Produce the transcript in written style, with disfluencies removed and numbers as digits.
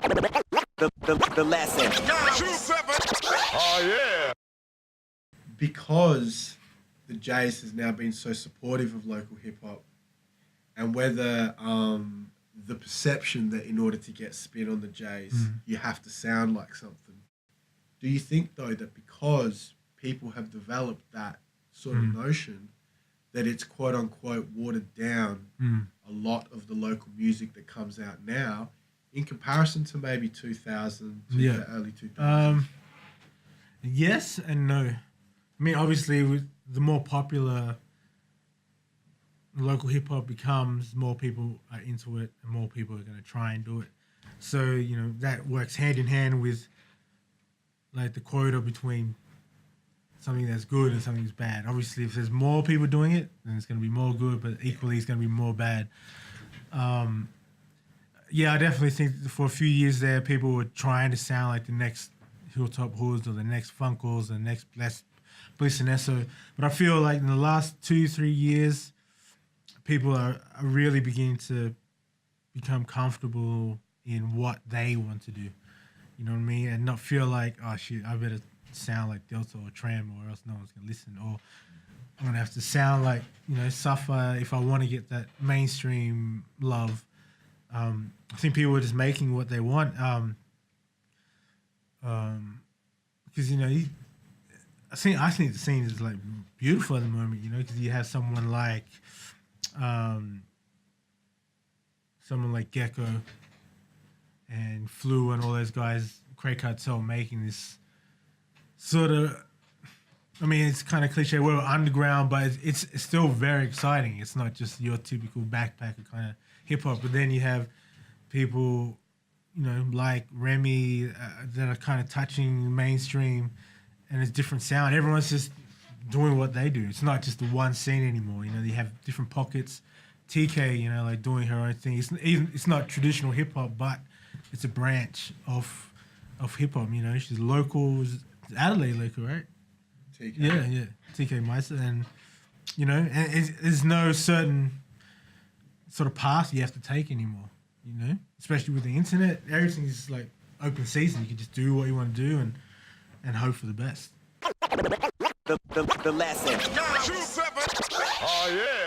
The lesson. Oh yeah. Because the Jays has now been so supportive of local hip hop, and whether the perception that in order to get spin on the Jays, you have to sound like something. Do you think though that because people have developed that sort of notion, that it's quote unquote watered down a lot of the local music that comes out now in comparison to maybe 2000 to the early 2000s? Yes and no. I mean, obviously, the more popular local hip hop becomes, more people are into it, and more people are going to try and do it. So, you know, that works hand in hand with like the quota between something that's good and something that's bad. Obviously, if there's more people doing it, then it's going to be more good, but equally, it's going to be more bad. Yeah, I definitely think for a few years there, people were trying to sound like the next Hilltop Hoods or the next Funkles, or the next Bliss and Esso. But I feel like in the last 2-3 years, people are really beginning to become comfortable in what they want to do. You know what I mean? And not feel like, oh shit, I better sound like Delta or Tram or else no one's going to listen. Or I'm going to have to sound like, you know, Suffer if I want to get that mainstream love. I think people are just making what they want. Because, you know, I think the scene is like beautiful at the moment, you know, because you have someone like Gecko and Flu and all those guys, Craig Cartel, making this sort of, I mean, it's kind of cliche, we're underground, but it's still very exciting. It's not just your typical backpacker kind of hip hop, but then you have people, you know, like Remy that are kind of touching mainstream, and it's different sound. Everyone's just doing what they do. It's not just the one scene anymore. You know, they have different pockets. TK, you know, like doing her own thing. It's not traditional hip hop, but it's a branch of hip hop. You know, she's local, Adelaide local, right? TK. Yeah, TK Meister, and you know, and there's no certain sort of path you have to take anymore. You know, especially with the internet, everything is like open season. You can just do what you want to do and hope for the best. The lesson. Oh yeah.